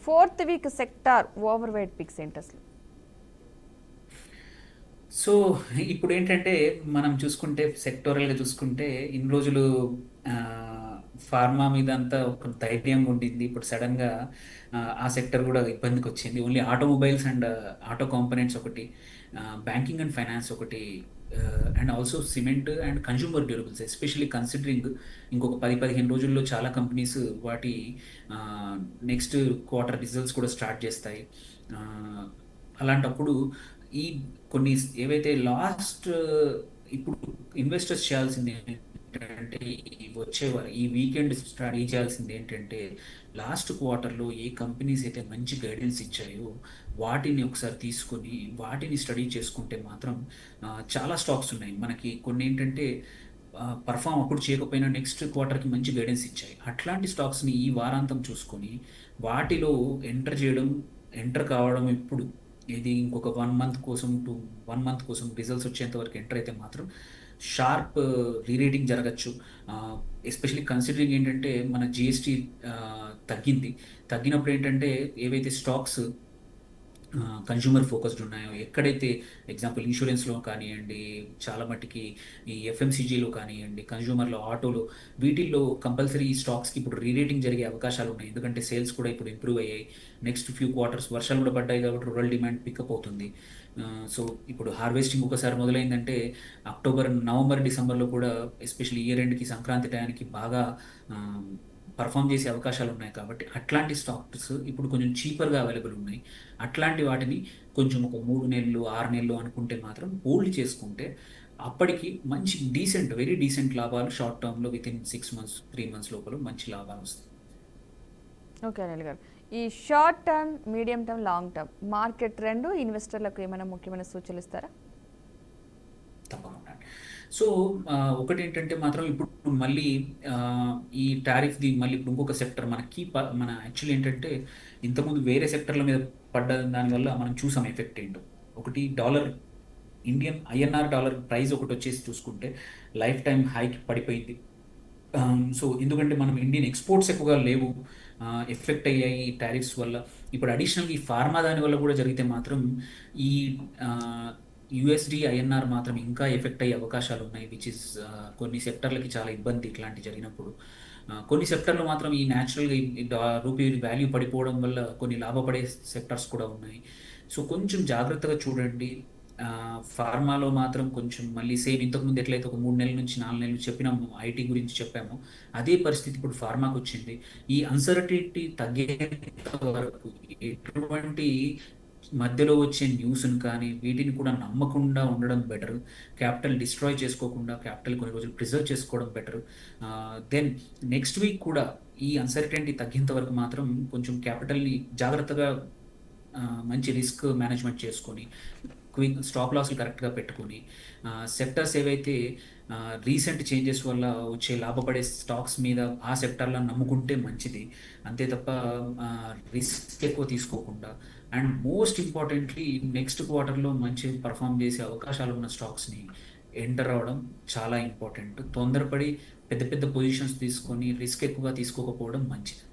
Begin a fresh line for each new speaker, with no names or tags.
Fourth week sector over weight picks ఏంటి అసలు?
So ఇప్పుడేంటంటే మనం చూసుకుంటే సెక్టోరల్‌గా చూసుకుంటే ఇన్ని రోజులు ఫార్మా మీద అంతా ఒక ధైర్యంగా ఉండింది. ఇప్పుడు సడెన్‌గా ఆ సెక్టర్ గూడా ఇబ్బందికొచ్చింది. Only automobiles and auto components ఒకటి, బ్యాంకింగ్ అండ్ ఫైనాన్స్ ఒకటి, and also cement and consumer durables especially considering ఇంకొక 10, 15 రోజుల్లో చాలా కంపెనీస్ వాటి నెక్స్ట్ క్వార్టర్ రిజల్ట్స్ కూడా స్టార్ట్ చేస్తాయి. ఆహ్, అలాంటప్పుడు ఈ కొన్ని ఏవైతే లాస్ట్ ఇప్పుడు ఇన్వెస్టర్స్ చేయాల్సింది ఏంటంటే ఈ వీకెండ్ స్టడీ చేయాల్సింది ఏంటంటే లాస్ట్ క్వార్టర్లో ఏ కంపెనీస్ అయితే మంచి గైడెన్స్ ఇచ్చాయో వాటిని ఒకసారి తీసుకొని వాటిని స్టడీ చేసుకుంటే మాత్రం చాలా స్టాక్స్ ఉన్నాయి మనకి. కొన్ని ఏంటంటే పర్ఫామ్ అప్పుడు చేయకపోయినా నెక్స్ట్ క్వార్టర్కి మంచి గైడెన్స్ ఇచ్చాయి. అట్లాంటి స్టాక్స్ని ఈ వారాంతం చూసుకొని వాటిలో ఎంటర్ చేయడం, ఎంటర్ కావడం ఇప్పుడు ఇది ఇంకొక 1 మంత్ కోసం రిజల్ట్స్ వచ్చేంత వరకు ఎంటర్ అయితే మాత్రం షార్ప్ రీరేటింగ్ జరగచ్చు. ఎస్పెషల్లీ కన్సిడరింగ్ ఏంటంటే మన జిఎస్టీ తగ్గింది. తగ్గినప్పుడు ఏంటంటే ఏవైతే స్టాక్స్ కన్జ్యూమర్ ఫోకస్డ్ ఉన్నాయో, ఎక్కడైతే ఎగ్జాంపుల్ ఇన్సూరెన్స్లో కానివ్వండి, చాలా మట్టుకి ఈ ఎఫ్ఎంసీజీలో కానివ్వండి, కన్జ్యూమర్లో, ఆటోలో, వీటిల్లో కంపల్సరీ ఈ స్టాక్స్కి ఇప్పుడు రీరేటింగ్ జరిగే అవకాశాలు ఉన్నాయి. ఎందుకంటే సేల్స్ కూడా ఇప్పుడు ఇంప్రూవ్ అయ్యాయి. నెక్స్ట్ ఫ్యూ క్వార్టర్స్ వర్షాలు కూడా పడ్డాయి కాబట్టి రూరల్ డిమాండ్ పికప్ అవుతుంది. సో ఇప్పుడు హార్వెస్టింగ్ ఒకసారి మొదలైందంటే అక్టోబర్, నవంబర్, డిసెంబర్లో కూడా ఎస్పెషల్లీ ఇయర్ ఎండ్కి, సంక్రాంతి టయానికి బాగా పర్ఫామ్ చేసే అవకాశాలు ఉన్నాయి. కాబట్టి అట్లాంటి స్టాక్స్ ఇప్పుడు కొంచెం చీపర్గా అవైలబుల్ ఉన్నాయి. అట్లాంటి వాటిని కొంచెం ఒక 3 నెలలు 6 నెలలు అనుకుంటే మాత్రం హోల్డ్ చేసుకుంటే అప్పటికి మంచి డీసెంట్, వెరీ డీసెంట్ లాభాలు షార్ట్ టర్మ్లో విత్ ఇన్ 6 మంత్స్ 3 మంత్స్ లోపల మంచి లాభాలు వస్తాయి.
ఓకే అనిల్ గారు, ఈ short term, medium term, long term market trend ఇన్వెస్టర్లకు ఏమైనా ముఖ్యమైన సూచనలు ఇస్తారా?
తప్పకుండా. సో ఒకటేంటంటే మాత్రం ఇప్పుడు మళ్ళీ ఈ టారిఫ్ది మళ్ళీ ఇప్పుడు ఇంకొక సెక్టర్ మనకి మన యాక్చువల్లీ ఏంటంటే ఇంతకుముందు వేరే సెక్టర్ల మీద పడ్డ దానివల్ల మనం చూసాం ఎఫెక్ట్ ఏంటో. ఒకటి dollar, Indian INR dollar price ఒకటి వచ్చేసి చూసుకుంటే లైఫ్ టైం హైకి పడిపోయింది. సో ఎందుకంటే మనం ఇండియన్ ఎక్స్పోర్ట్స్ ఎక్కువగా లేవు, ఎఫెక్ట్ అయ్యాయి ఈ టారిఫ్స్ వల్ల. ఇప్పుడు అడిషనల్ ఈ ఫార్మా దాని వల్ల కూడా జరిగితే మాత్రం ఈ యుఎస్డి ఐఎన్ఆర్ మాత్రం ఇంకా ఎఫెక్ట్ అయ్యే అవకాశాలు ఉన్నాయి, విచ్ ఇస్ కొన్ని సెక్టర్లకి చాలా ఇబ్బంది ఇట్లాంటి జరిగినప్పుడు. కొన్ని సెక్టర్లు మాత్రం ఈ న్యాచురల్గా రూపీ వాల్యూ పడిపోవడం వల్ల కొన్ని లాభపడే సెక్టర్స్ కూడా ఉన్నాయి. సో కొంచెం జాగ్రత్తగా చూడండి. ఫార్మాలో మాత్రం కొంచెం మళ్ళీ సేమ్ ఇంతకుముందు ఎట్లయితే ఒక 3 నెలల నుంచి 4 నెలలు చెప్పినాము ఐటీ గురించి చెప్పాము, అదే పరిస్థితి ఇప్పుడు ఫార్మాకి వచ్చింది. ఈ అన్సర్టినిటీ తగ్గేంత వరకు ఎటువంటి మధ్యలో వచ్చే న్యూస్ని కానీ వీటిని కూడా నమ్మకుండా ఉండడం బెటర్. క్యాపిటల్ డిస్ట్రాయ్ చేసుకోకుండా క్యాపిటల్ కొన్ని రోజులు ప్రిజర్వ్ చేసుకోవడం బెటర్. దెన్ నెక్స్ట్ వీక్ కూడా ఈ అన్సర్టెనిటీ తగ్గేంత వరకు మాత్రం కొంచెం క్యాపిటల్ని జాగ్రత్తగా మంచి రిస్క్ మేనేజ్మెంట్ చేసుకొని క్విక్ స్టాప్ లాస్లు కరెక్ట్గా పెట్టుకొని సెక్టర్స్ ఏవైతే రీసెంట్ చేంజెస్ వల్ల వచ్చే లాభపడే స్టాక్స్ మీద ఆ సెక్టర్లో నమ్ముకుంటే మంచిది. అంతే తప్ప రిస్క్ ఎక్కువ తీసుకోకుండా, అండ్ మోస్ట్ ఇంపార్టెంట్లీ నెక్స్ట్ క్వార్టర్లో మంచి పర్ఫామ్ చేసే అవకాశాలు ఉన్న స్టాక్స్ని ఎంటర్ అవ్వడం చాలా ఇంపార్టెంట్. తొందరపడి పెద్ద పెద్ద పొజిషన్స్ తీసుకొని రిస్క్ ఎక్కువగా తీసుకోకపోవడం మంచిది.